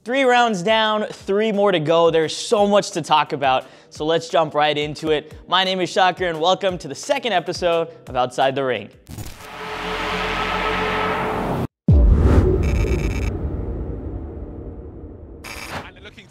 3 rounds down, 3 more to go. There's so much to talk about, so let's jump right into it. My name is Shaker, and welcome to the second episode of Outside the Ring.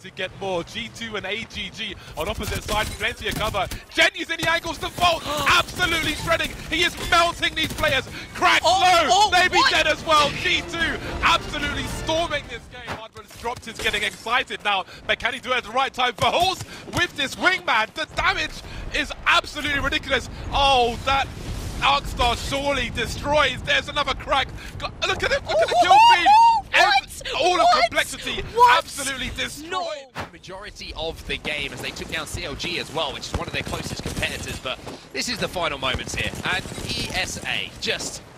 To get more. G2 and AGG on opposite sides, plenty of cover. Gen using the angles to vault, absolutely shredding. He is melting these players. Crack low, they be dead as well. G2 absolutely storming this game. Hardman's dropped, is getting excited now, but can he do it at the right time? For Horse with this wingman, the damage is absolutely ridiculous. Oh, that Arcstar surely destroys. There's another crack. Look at him, look at the kill feed. All of complexity absolutely destroyed. The majority of the game as they took down CLG as well, which is one of their closest competitors, but this is the final moments here. And ESA,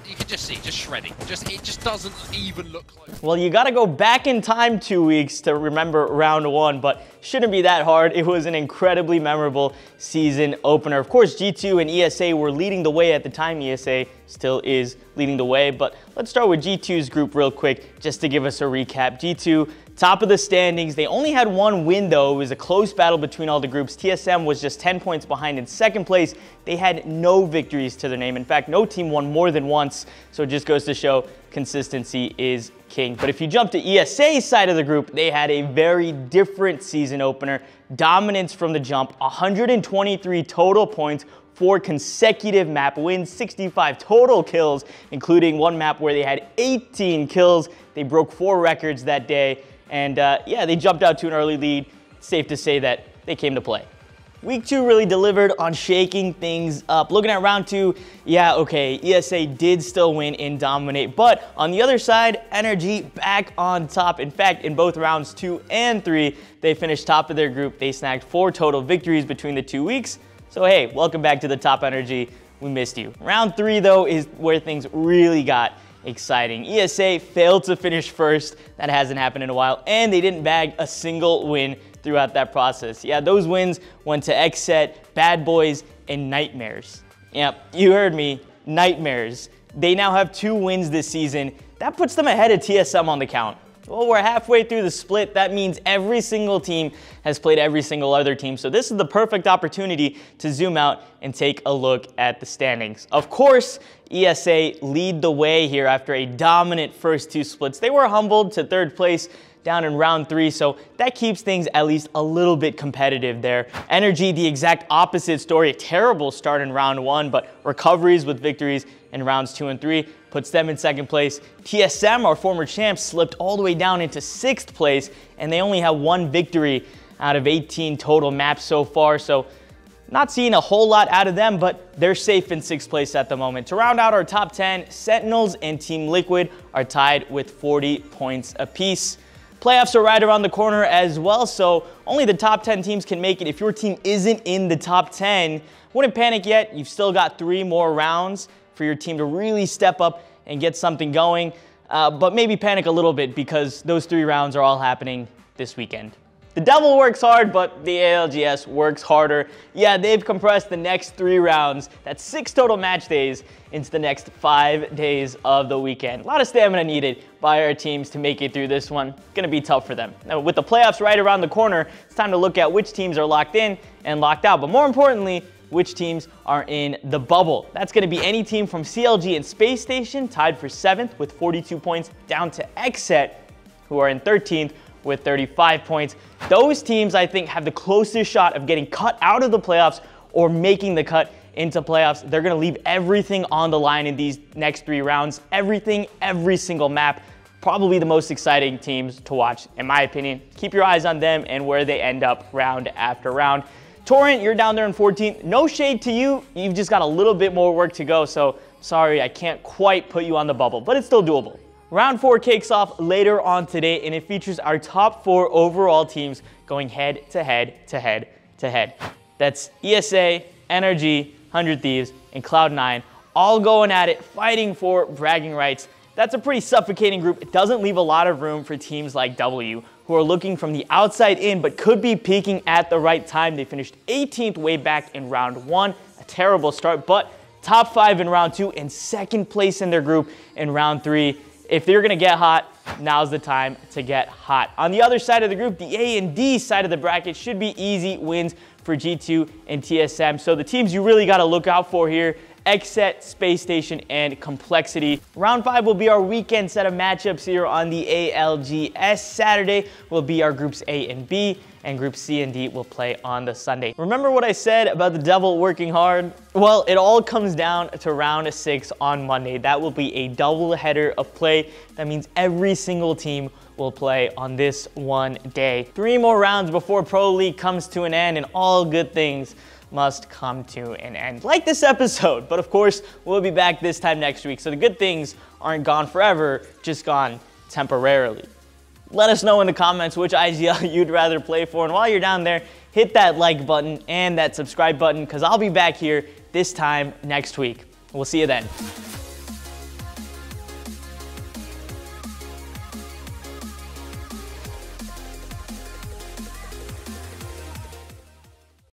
you can just see, just shredding. It just doesn't even look close. Well, you gotta go back in time 2 weeks to remember round 1, but shouldn't be that hard. It was an incredibly memorable season opener. Of course, G2 and ESA were leading the way at the time. ESA still is leading the way, but let's start with G2's group real quick, just to give us a recap. G2, top of the standings. They only had 1 win, though. It was a close battle between all the groups. TSM was just 10 points behind in second place. They had no victories to their name. In fact, no team won more than once, so it just goes to show consistency is king. But if you jump to ESA's side of the group, they had a very different season opener. Dominance from the jump, 123 total points, 4 consecutive map wins, 65 total kills, including one map where they had 18 kills. They broke 4 records that day. And yeah, they jumped out to an early lead. It's safe to say that they came to play. Week 2 really delivered on shaking things up. Looking at round 2, yeah, okay, ESA did still win and dominate. But on the other side, NRG back on top. In fact, in both rounds 2 and 3, they finished top of their group. They snagged 4 total victories between the 2 weeks. So hey, welcome back to the top, NRG. We missed you. Round 3, though, is where things really got exciting. ESA failed to finish first. That hasn't happened in a while. And they didn't bag a single win throughout that process. Yeah, those wins went to XSET, Bad Boys, and Nightmares. Yep, you heard me, Nightmares. They now have 2 wins this season. That puts them ahead of TSM on the count. Well, we're halfway through the split. That means every single team has played every single other team. So this is the perfect opportunity to zoom out and take a look at the standings. Of course, ESA lead the way here after a dominant first 2 splits. They were humbled to 3rd place down in round 3, so that keeps things at least a little bit competitive there. NRG, the exact opposite story. A terrible start in round 1, but recoveries with victories in rounds 2 and 3 puts them in 2nd place. TSM, our former champs, slipped all the way down into 6th place, and they only have 1 victory out of 18 total maps so far, so not seeing a whole lot out of them, but they're safe in 6th place at the moment. To round out our top 10, Sentinels and Team Liquid are tied with 40 points apiece. Playoffs are right around the corner as well, so only the top 10 teams can make it. If your team isn't in the top 10, wouldn't panic yet. You've still got 3 more rounds for your team to really step up and get something going, but maybe panic a little bit because those 3 rounds are all happening this weekend. The devil works hard, but the ALGS works harder. Yeah, they've compressed the next 3 rounds, that's 6 total match days, into the next 5 days of the weekend. A lot of stamina needed by our teams to make it through this one. Gonna be tough for them. Now, with the playoffs right around the corner, it's time to look at which teams are locked in and locked out, but more importantly, which teams are in the bubble. That's gonna be any team from CLG and Space Station, tied for 7th with 42 points, down to XSET, who are in 13th with 35 points. Those teams, I think, have the closest shot of getting cut out of the playoffs or making the cut into playoffs. They're going to leave everything on the line in these next 3 rounds. Everything, every single map. Probably the most exciting teams to watch, in my opinion. Keep your eyes on them and where they end up round after round. Torrent, you're down there in 14th. No shade to you. You've just got a little bit more work to go, so sorry, I can't quite put you on the bubble, but it's still doable. Round 4 kicks off later on today, and it features our top 4 overall teams going head to head to head to head. That's ESA, NRG, 100 Thieves, and Cloud9, all going at it, fighting for bragging rights. That's a pretty suffocating group. It doesn't leave a lot of room for teams like W, who are looking from the outside in, but could be peaking at the right time. They finished 18th way back in round 1, a terrible start, but top 5 in round 2 and 2nd place in their group in round 3. if they're gonna get hot, now's the time to get hot. On the other side of the group, the A and D side of the bracket should be easy wins for G2 and TSM. So the teams you really gotta look out for here: Xset, Space Station, and Complexity. Round 5 will be our weekend set of matchups here on the ALGS. Saturday will be our groups A and B, and groups C and D will play on the Sunday. Remember what I said about the devil working hard? Well, it all comes down to round 6 on Monday. That will be a double header of play. That means every single team will play on this one day. 3 more rounds before Pro League comes to an end, and all good things must come to an end, like this episode. But of course, we'll be back this time next week, so the good things aren't gone forever, just gone temporarily. Let us know in the comments which IGL you'd rather play for, and while you're down there, hit that like button and that subscribe button, because I'll be back here this time next week. We'll see you then.